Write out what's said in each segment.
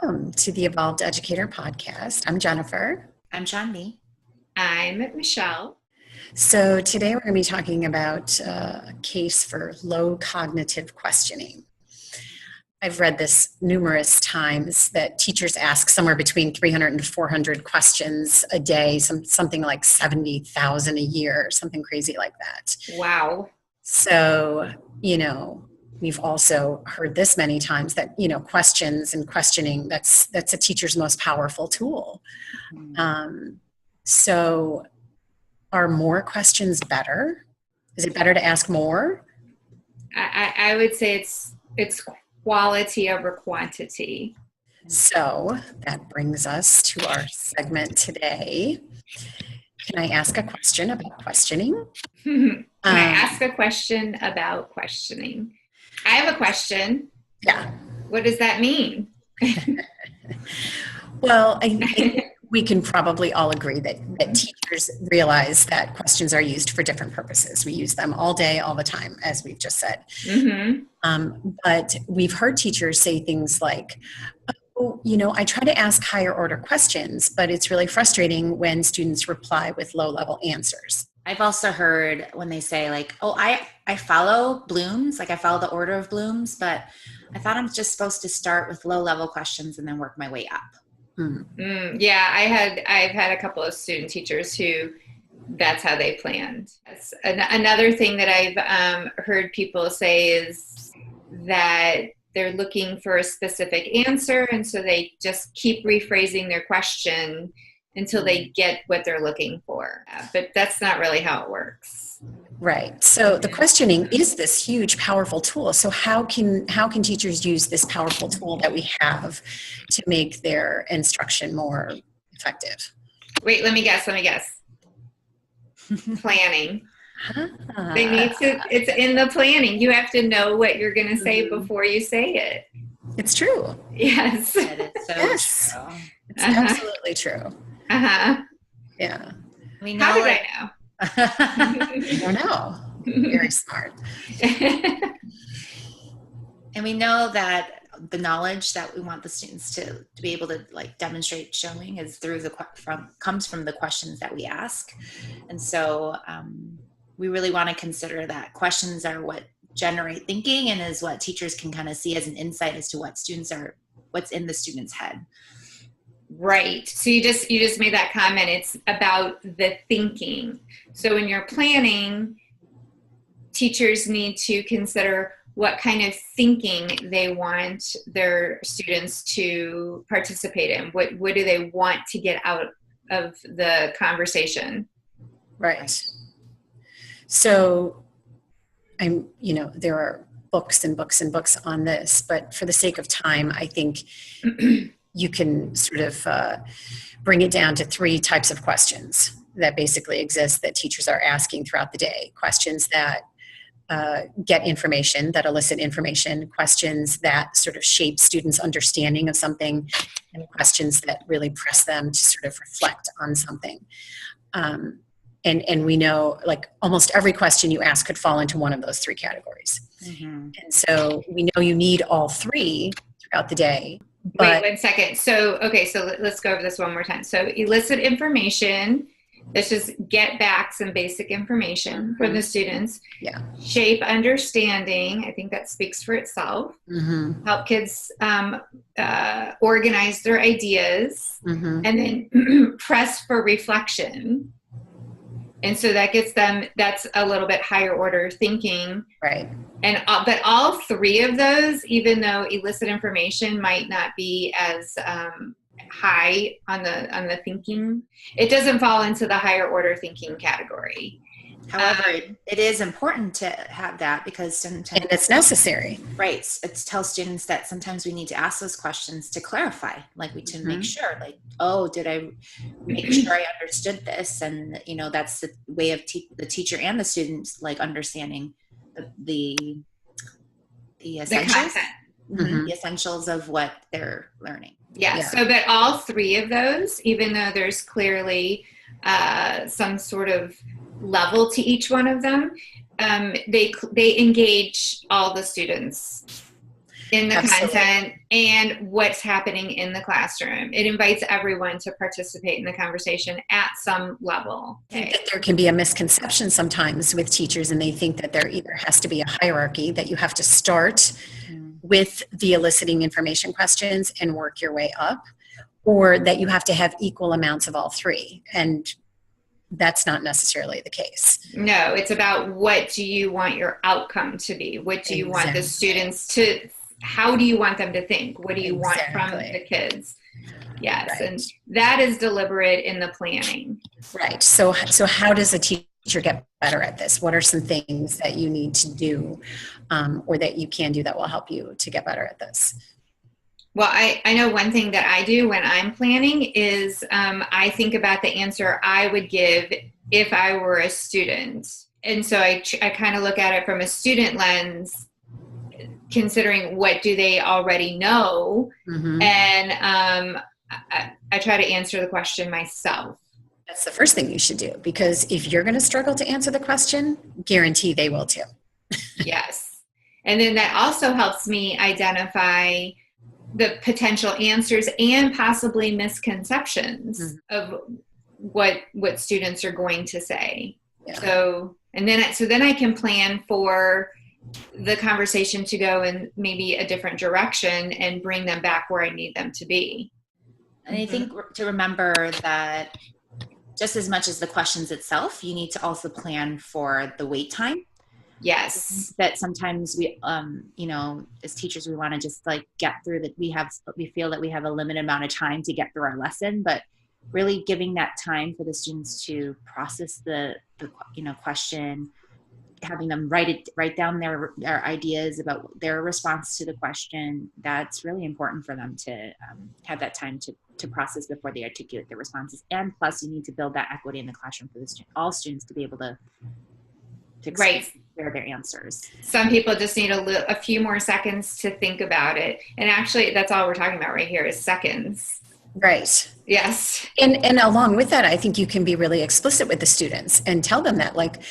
welcome to the Evolved Educator podcast. I'm Jennifer. I'm Chanmi. I'm Michelle. So today we're going to be talking about a case for low cognitive questioning. I've read this numerous times that teachers ask somewhere between 300 and 400 questions a day, something like 70,000 a year, something crazy like that. Wow. So, we've also heard this many times that, questions and questioning, that's a teacher's most powerful tool. So are more questions better? Is it better to ask more? I would say it's quality over quantity. So that brings us to our segment today. Can I ask a question about questioning? Can I ask a question about questioning? I have a question. Yeah. What does that mean? Well, I think we can probably all agree that teachers realize that questions are used for different purposes. We use them all day, all the time, as we've just said. Mm-hmm. But we've heard teachers say things like, I try to ask higher order questions, but it's really frustrating when students reply with low level answers. I've also heard when they say I follow Bloom's, I follow the order of Bloom's, but I thought I'm just supposed to start with low level questions and then work my way up. Yeah, I've had a couple of student teachers who that's how they planned. Another thing that I've heard people say is that they're looking for a specific answer, and so they just keep rephrasing their question until they get what they're looking for. But that's not really how it works. Right. So the questioning is this huge, powerful tool. So how can teachers use this powerful tool that we have to make their instruction more effective? Wait, let me guess. Planning. They need to, it's in the planning. You have to know what you're going to say before you say it. It's true. Yes. That is so Yes. true. It's absolutely true. Uh-huh. Yeah. We know How did I know? I don't know. Very smart. And we know that the knowledge that we want the students to be able to demonstrate showing is comes from the questions that we ask. And so we really want to consider that questions are what generate thinking and is what teachers can kind of see as an insight as to what's in the student's head. Right. So you just made that comment. It's about the thinking. So when you're planning, teachers need to consider what kind of thinking they want their students to participate in. What do they want to get out of the conversation? Right. So there are books and books and books on this, but for the sake of time, I think you can sort of bring it down to three types of questions that basically exist that teachers are asking throughout the day. Questions that get information, that elicit information, questions that sort of shape students' understanding of something, and questions that really press them to sort of reflect on something. And we know almost every question you ask could fall into one of those three categories. Mm-hmm. And so we know you need all three throughout the day. Wait 1 second. So let's go over this one more time. So elicit information. Let's just get back some basic information for the students. Yeah. Shape understanding. I think that speaks for itself. Mm-hmm. Help kids organize their ideas. Mm-hmm. And then press for reflection. And so that gets them, that's a little bit higher order thinking. Right. And but all three of those, even though elicit information might not be as high on the thinking, it doesn't fall into the higher order thinking category. However, it is important to have that because sometimes and it's necessary. Right. It tells students that sometimes we need to ask those questions to clarify, to make sure, did I make sure I understood this? And, that's the way of the teacher and the students, understanding the essentials, the essentials of what they're learning. Yeah. So that all three of those, even though there's clearly some sort of level to each one of them, they engage all the students. in the Absolutely. content and what's happening in the classroom. It invites everyone to participate in the conversation at some level. I think that there can be a misconception sometimes with teachers, and they think that there either has to be a hierarchy, that you have to start with the eliciting information questions and work your way up, or that you have to have equal amounts of all three. And that's not necessarily the case. No, it's about what do you want your outcome to be? What do you want the students to, how do you want them to think? What do you want from the kids? Yes, right. And that is deliberate in the planning. Right. So how does a teacher get better at this? What are some things that you need to do or that you can do that will help you to get better at this? Well, I know one thing that I do when I'm planning is I think about the answer I would give if I were a student. And so I kind of look at it from a student lens, considering what do they already know. Mm-hmm. And I try to answer the question myself. That's the first thing you should do, because if you're going to struggle to answer the question, guarantee they will too. Yes. And then that also helps me identify the potential answers and possibly misconceptions of what students are going to say. Yeah. So then I can plan for the conversation to go in maybe a different direction and bring them back where I need them to be. And I think to remember that just as much as the questions itself, you need to also plan for the wait time. Yes. That sometimes we, as teachers, we want to just like get through that. We feel that we have a limited amount of time to get through our lesson, but really giving that time for the students to process the question, having them write down their ideas about their response to the question. That's really important for them to have that time to process before they articulate their responses. And plus, you need to build that equity in the classroom for all students to be able to share their answers. Some people just need a few more seconds to think about it. And actually, that's all we're talking about right here is seconds. Right. Yes. And along with that, I think you can be really explicit with the students and tell them that, like,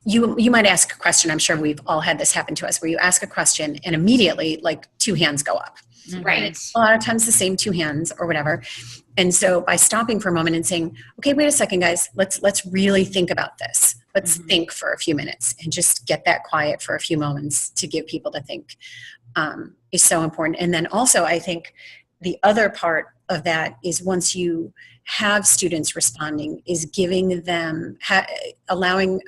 you might ask a question. I'm sure we've all had this happen to us, where you ask a question and immediately like 2 hands go up. Right. A lot of times the same 2 hands or whatever. And so by stopping for a moment and saying, okay, wait a second, guys, let's really think about this. Let's think for a few minutes and just get that quiet for a few moments to give people to think is so important. And then also, I think the other part of that is, once you have students responding, is giving them, allowing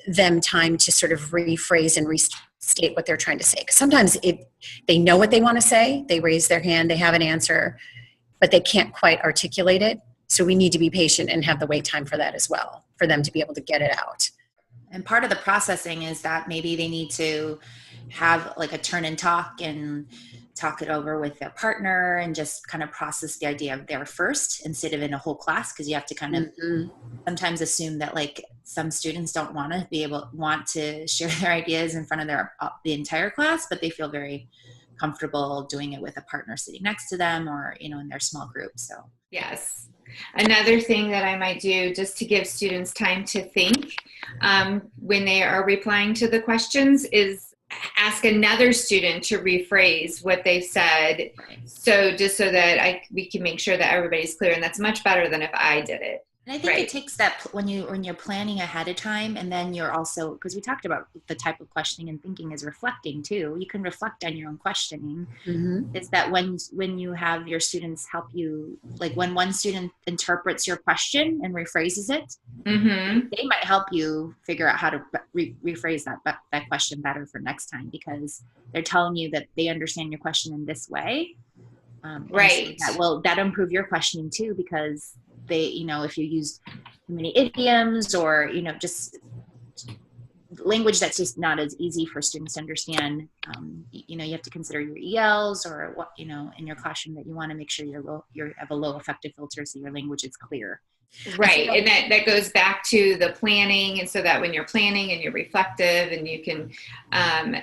them time to sort of rephrase and restate what they're trying to say. Because sometimes they know what they want to say, they raise their hand, they have an answer, but they can't quite articulate it. So we need to be patient and have the wait time for that as well, for them to be able to get it out. And part of the processing is that maybe they need to have like a turn and talk and talk it over with their partner and just kind of process the idea of there first instead of in a whole class, because you have to kind of sometimes assume that like some students don't want to share their ideas in front of the entire class, but they feel very comfortable doing it with a partner sitting next to them or in their small group. So yes. Another thing that I might do, just to give students time to think when they are replying to the questions, is ask another student to rephrase what they've said. So just so that we can make sure that everybody's clear. And that's much better than if I did it. And I think it takes that when you're planning ahead of time, and then you're also, because we talked about the type of questioning and thinking is reflecting too. You can reflect on your own questioning. Is that when you have your students help you, like when one student interprets your question and rephrases it, they might help you figure out how to rephrase that question better for next time, because they're telling you that they understand your question in this way. Right. So that'll improve your questioning too, because they, if you use too many idioms or, just language that's just not as easy for students to understand, you have to consider your ELs or what, in your classroom, that you want to make sure you have a low effective filter so your language is clear. Right. And that goes back to the planning. And so that when you're planning and you're reflective and you can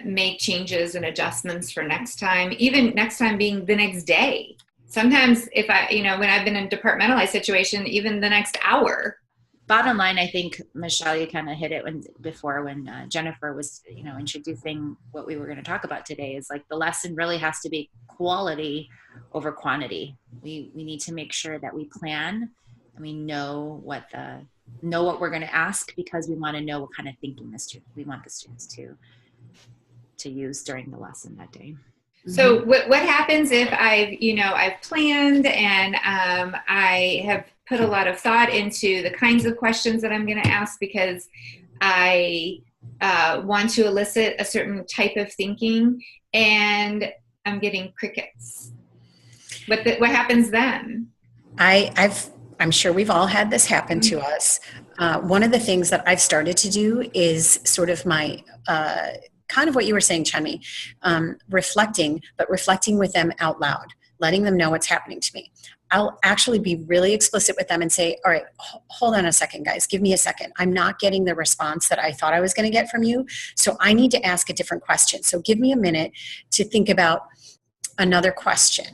make changes and adjustments for next time, even next time being the next day. Sometimes if when I've been in a departmentalized situation, even the next hour, bottom line, I think, Michelle, you kind of hit it before when Jennifer was, introducing what we were going to talk about today, is like the lesson really has to be quality over quantity. We need to make sure that we plan and we know what we're going to ask, because we want to know what kind of thinking we want the students to use during the lesson that day. So what happens if I've planned and I have put a lot of thought into the kinds of questions that I'm going to ask because I want to elicit a certain type of thinking, and I'm getting crickets? What happens then? I'm sure we've all had this happen to us. One of the things that I've started to do is sort of my kind of what you were saying, Chanmi, reflecting with them out loud, letting them know what's happening to me. I'll actually be really explicit with them and say, all right, hold on a second, guys. Give me a second. I'm not getting the response that I thought I was going to get from you. So I need to ask a different question. So give me a minute to think about another question.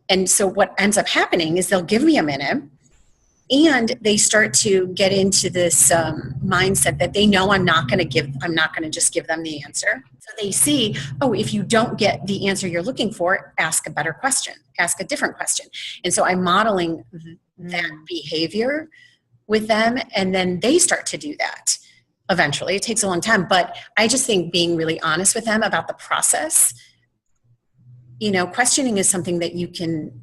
And so what ends up happening is they'll give me a minute, and they start to get into this mindset that they know I'm not going to just give them the answer. So they see, oh, if you don't get the answer you're looking for, ask a better question, ask a different question. And so I'm modeling that behavior with them, and then they start to do that. Eventually, it takes a long time, but I just think being really honest with them about the process, questioning is something that you can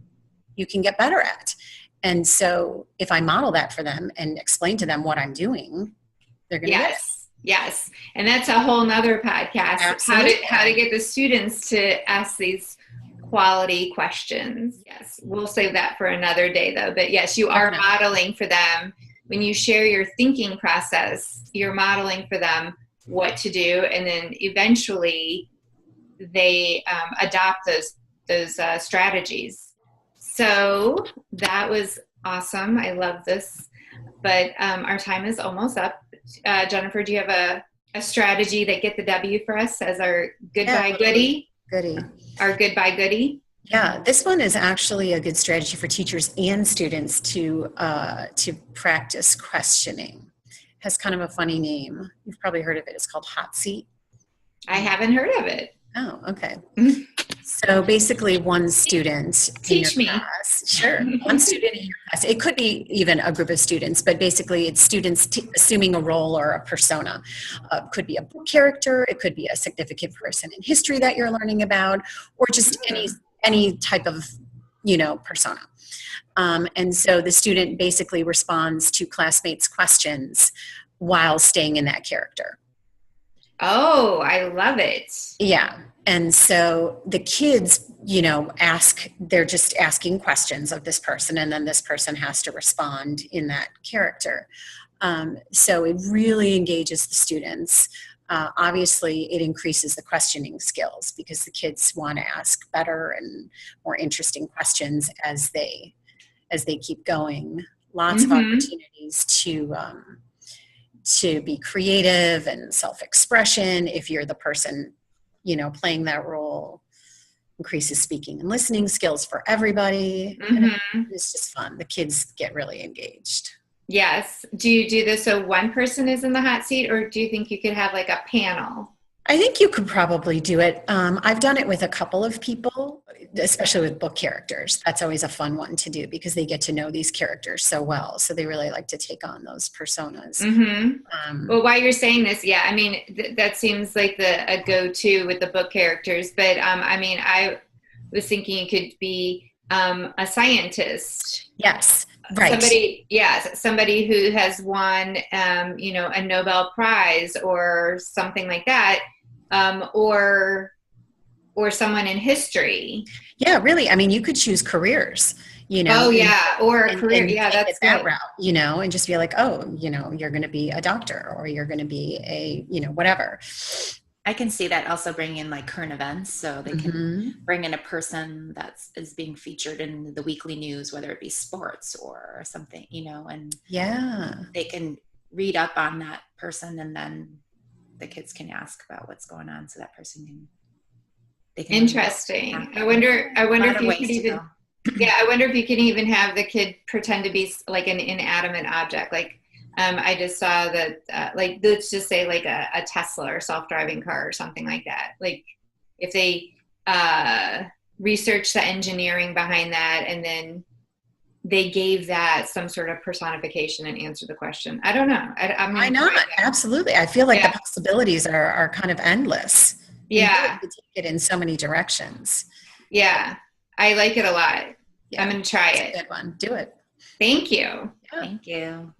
get better at. And so if I model that for them and explain to them what I'm doing, they're going to get it. Yes. And that's a whole nother podcast. Absolutely. How to get the students to ask these quality questions. Yes. We'll save that for another day though. But yes, you are modeling for them. When you share your thinking process, you're modeling for them what to do. And then eventually they adopt those strategies. So that was awesome. I love this. But our time is almost up. Jennifer, do you have a strategy that get the W for us as our goodbye goodie? Our goodbye goodie? Yeah, this one is actually a good strategy for teachers and students to practice questioning. It has kind of a funny name. You've probably heard of it. It's called hot seat. I haven't heard of it. Oh, okay. So basically one student Teach me. Class, sure. One student in your class. It could be even a group of students, but basically it's students assuming a role or a persona. Could be a book character. It could be a significant person in history that you're learning about, or just any type of, persona. And so the student basically responds to classmates' questions while staying in that character. Oh, I love it. Yeah. And so the kids, they're just asking questions of this person, and then this person has to respond in that character. So it really engages the students. Obviously, it increases the questioning skills because the kids want to ask better and more interesting questions as they keep going. Lots of opportunities to be creative and self-expression. If you're the person, playing that role, increases speaking and listening skills for everybody. It's just fun. The kids get really engaged. Yes. Do you do this so one person is in the hot seat, or do you think you could have like a panel? I think you could probably do it. I've done it with a couple of people, especially with book characters. That's always a fun one to do because they get to know these characters so well. So they really like to take on those personas. Well, while you're saying this, that seems like a go-to with the book characters. But I was thinking you could be a scientist. Yes. Right. Somebody who has won, a Nobel Prize or something like that, or someone in history. Yeah, really. I mean, you could choose careers, Oh yeah, or a career. Yeah, that's that route. And just be like, oh, you're going to be a doctor, or you're going to be a, whatever. I can see that also bring in like current events, so they can bring in a person that is being featured in the weekly news, whether it be sports or something, and they can read up on that person, and then the kids can ask about what's going on, so that person can. Interesting. I wonder if you could even. Yeah, I wonder if you can even have the kid pretend to be like an inanimate object, like I just saw that, like, let's just say like a Tesla or self-driving car or something like that. Like if they research the engineering behind that and then they gave that some sort of personification and answer the question. I don't know. Why not? Absolutely. I feel like Yeah. the possibilities are kind of endless. Yeah. You could take it in so many directions. Yeah. I like it a lot. Yeah. I'm going to try It's it. a good one. Do it. Thank you. Thank you.